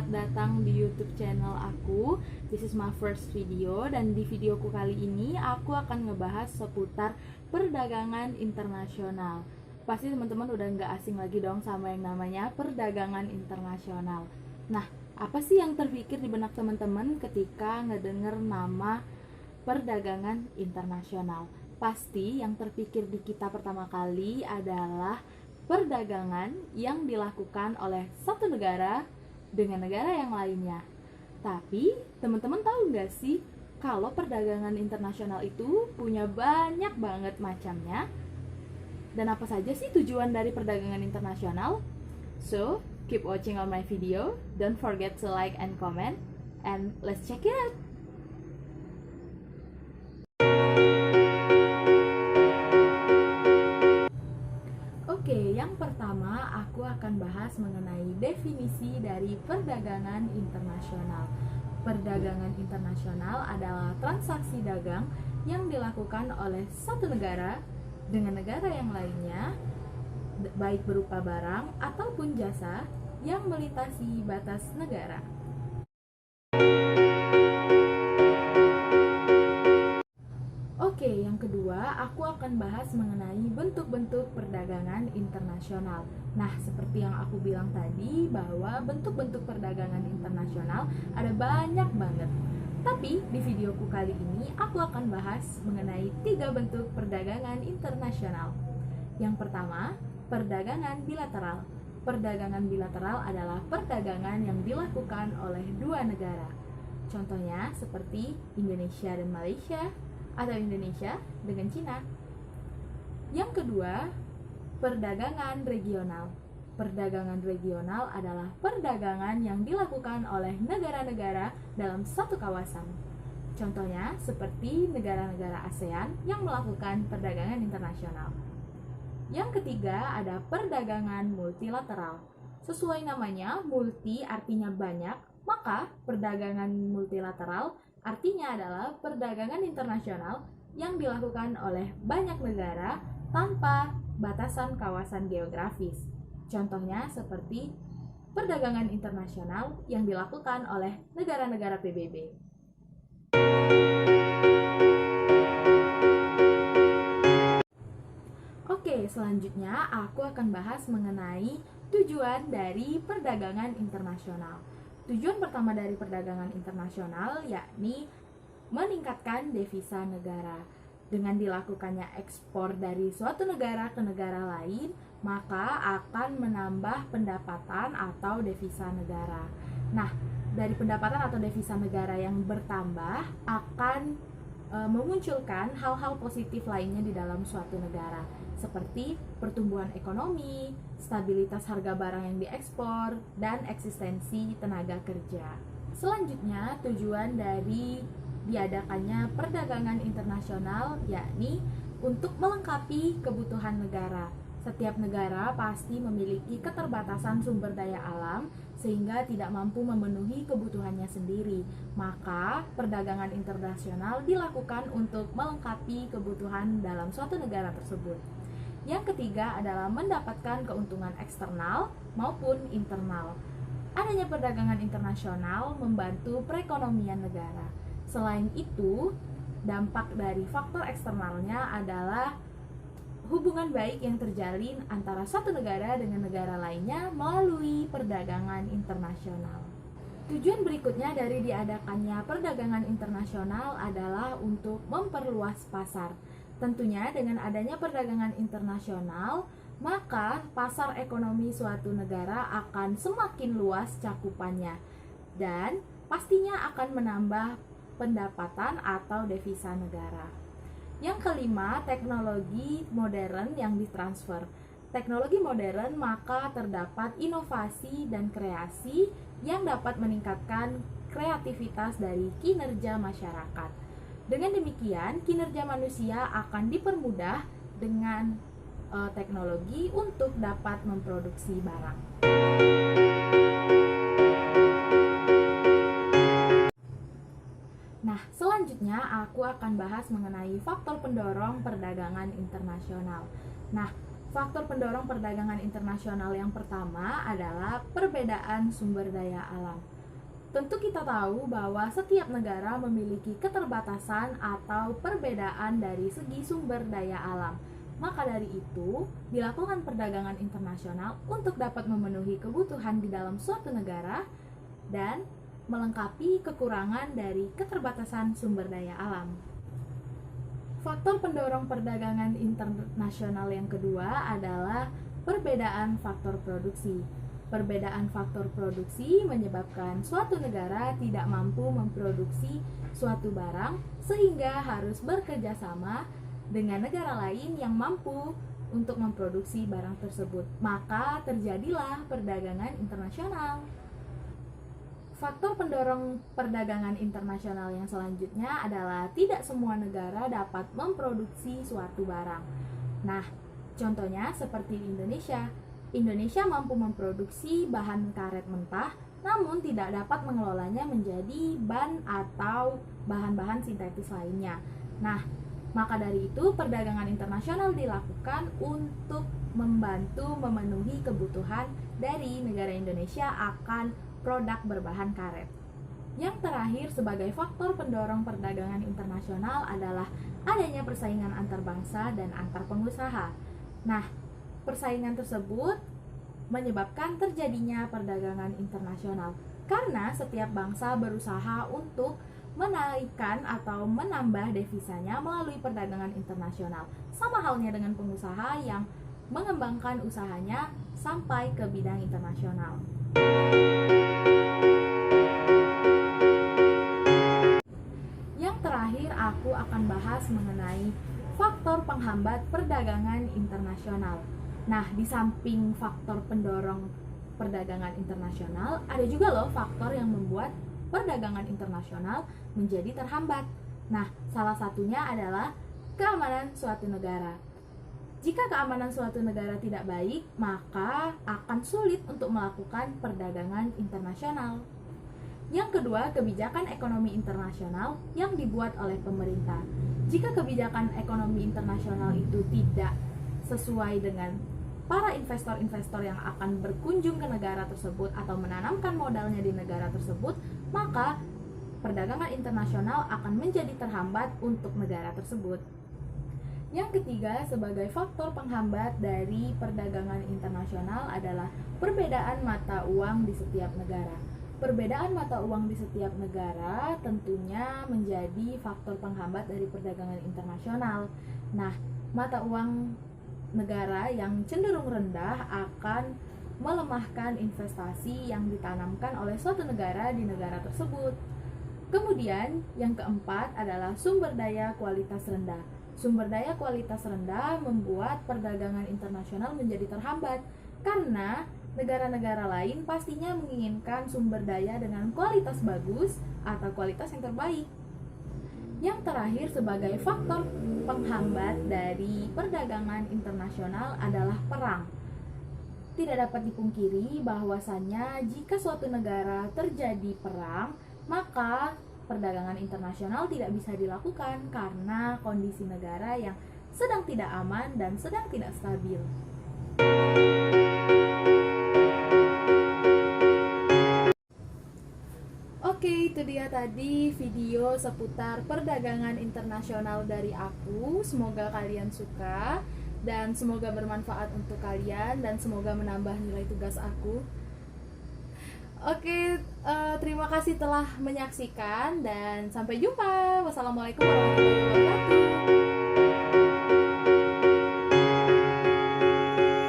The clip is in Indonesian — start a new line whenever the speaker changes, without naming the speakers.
datang di YouTube channel aku. This is my first video, dan di videoku kali ini aku akan ngebahas seputar perdagangan internasional. Pasti teman-teman udah nggak asing lagi dong sama yang namanya perdagangan internasional. Nah, apa sih yang terpikir di benak teman-teman ketika ngedenger nama perdagangan internasional? Pasti yang terpikir di kita pertama kali adalah perdagangan yang dilakukan oleh satu negara dengan negara yang lainnya. Tapi, teman-teman tahu nggak sih kalau perdagangan internasional itu punya banyak banget macamnya? Dan apa saja sih tujuan dari perdagangan internasional? So, keep watching on my video. Don't forget to like and comment. And let's check it out! Oke, yang pertama aku akan bahas mengenai definisi dari perdagangan internasional. Perdagangan internasional adalah transaksi dagang yang dilakukan oleh satu negara dengan negara yang lainnya, baik berupa barang ataupun jasa yang melintasi batas negara. Oke, yang kedua, aku akan bahas mengenai bentuk-bentuk perdagangan internasional. Nah, seperti yang aku bilang tadi, bahwa bentuk-bentuk perdagangan internasional ada banyak banget. Tapi, di videoku kali ini, aku akan bahas mengenai 3 bentuk perdagangan internasional. Yang pertama, perdagangan bilateral. Perdagangan bilateral adalah perdagangan yang dilakukan oleh dua negara. Contohnya, seperti Indonesia dan Malaysia, atau Indonesia dengan Cina. Yang kedua, perdagangan regional. Perdagangan regional adalah perdagangan yang dilakukan oleh negara-negara dalam satu kawasan. Contohnya seperti negara-negara ASEAN yang melakukan perdagangan internasional. Yang ketiga, ada perdagangan multilateral. Sesuai namanya, multi artinya banyak, maka perdagangan multilateral artinya adalah perdagangan internasional yang dilakukan oleh banyak negara tanpa batasan kawasan geografis. Contohnya seperti perdagangan internasional yang dilakukan oleh negara-negara PBB. Oke, selanjutnya aku akan bahas mengenai tujuan dari perdagangan internasional. Tujuan pertama dari perdagangan internasional yakni meningkatkan devisa negara. Dengan dilakukannya ekspor dari suatu negara ke negara lain, maka akan menambah pendapatan atau devisa negara. Nah, dari pendapatan atau devisa negara yang bertambah akan memunculkan hal-hal positif lainnya di dalam suatu negara, seperti pertumbuhan ekonomi, stabilitas harga barang yang diekspor, dan eksistensi tenaga kerja. Selanjutnya, tujuan dari diadakannya perdagangan internasional yakni untuk melengkapi kebutuhan negara. Setiap negara pasti memiliki keterbatasan sumber daya alam sehingga tidak mampu memenuhi kebutuhannya sendiri. Maka, perdagangan internasional dilakukan untuk melengkapi kebutuhan dalam suatu negara tersebut. Yang ketiga adalah mendapatkan keuntungan eksternal maupun internal. Adanya perdagangan internasional membantu perekonomian negara. Selain itu, dampak dari faktor eksternalnya adalah hubungan baik yang terjalin antara satu negara dengan negara lainnya melalui perdagangan internasional. Tujuan berikutnya dari diadakannya perdagangan internasional adalah untuk memperluas pasar. Tentunya dengan adanya perdagangan internasional, maka pasar ekonomi suatu negara akan semakin luas cakupannya dan pastinya akan menambah pendapatan atau devisa negara. Yang kelima, teknologi modern yang ditransfer. Teknologi modern maka terdapat inovasi dan kreasi yang dapat meningkatkan kreativitas dari kinerja masyarakat. Dengan demikian, kinerja manusia akan dipermudah dengan teknologi untuk dapat memproduksi barang. Nah, selanjutnya aku akan bahas mengenai faktor pendorong perdagangan internasional. Nah, faktor pendorong perdagangan internasional yang pertama adalah perbedaan sumber daya alam. Tentu kita tahu bahwa setiap negara memiliki keterbatasan atau perbedaan dari segi sumber daya alam. Maka dari itu, dilakukan perdagangan internasional untuk dapat memenuhi kebutuhan di dalam suatu negara dan melengkapi kekurangan dari keterbatasan sumber daya alam. Faktor pendorong perdagangan internasional yang kedua adalah perbedaan faktor produksi. Perbedaan faktor produksi menyebabkan suatu negara tidak mampu memproduksi suatu barang sehingga harus bekerja sama dengan negara lain yang mampu untuk memproduksi barang tersebut. Maka terjadilah perdagangan internasional. Faktor pendorong perdagangan internasional yang selanjutnya adalah tidak semua negara dapat memproduksi suatu barang. Nah, contohnya seperti di Indonesia. Indonesia mampu memproduksi bahan karet mentah, namun tidak dapat mengelolanya menjadi ban atau bahan-bahan sintetis lainnya. Nah, maka dari itu perdagangan internasional dilakukan untuk membantu memenuhi kebutuhan dari negara Indonesia akan produk berbahan karet. Yang terakhir sebagai faktor pendorong perdagangan internasional adalah adanya persaingan antar bangsa dan antar pengusaha. Nah, persaingan tersebut menyebabkan terjadinya perdagangan internasional karena setiap bangsa berusaha untuk menaikkan atau menambah devisanya melalui perdagangan internasional. Sama halnya dengan pengusaha yang mengembangkan usahanya sampai ke bidang internasional. Yang terakhir aku akan bahas mengenai faktor penghambat perdagangan internasional. Nah, di samping faktor pendorong perdagangan internasional, ada juga loh faktor yang membuat perdagangan internasional menjadi terhambat. Nah, salah satunya adalah keamanan suatu negara. Jika keamanan suatu negara tidak baik, maka akan sulit untuk melakukan perdagangan internasional. Yang kedua, kebijakan ekonomi internasional yang dibuat oleh pemerintah. Jika kebijakan ekonomi internasional itu tidak sesuai dengan para investor-investor yang akan berkunjung ke negara tersebut atau menanamkan modalnya di negara tersebut, maka perdagangan internasional akan menjadi terhambat untuk negara tersebut. Yang ketiga, sebagai faktor penghambat dari perdagangan internasional adalah perbedaan mata uang di setiap negara. Perbedaan mata uang di setiap negara tentunya menjadi faktor penghambat dari perdagangan internasional. Nah, mata uang negara yang cenderung rendah akan melemahkan investasi yang ditanamkan oleh suatu negara di negara tersebut. Kemudian, yang keempat adalah sumber daya kualitas rendah. Sumber daya kualitas rendah membuat perdagangan internasional menjadi terhambat karena negara-negara lain pastinya menginginkan sumber daya dengan kualitas bagus atau kualitas yang terbaik. Yang terakhir sebagai faktor penghambat dari perdagangan internasional adalah perang. Tidak dapat dipungkiri bahwasannya jika suatu negara terjadi perang, maka perdagangan internasional tidak bisa dilakukan karena kondisi negara yang sedang tidak aman dan sedang tidak stabil. Oke, itu dia tadi video seputar perdagangan internasional dari aku. Semoga kalian suka dan semoga bermanfaat untuk kalian dan semoga menambah nilai tugas aku. Oke, terima kasih telah menyaksikan dan sampai jumpa. Wassalamualaikum warahmatullahi wabarakatuh.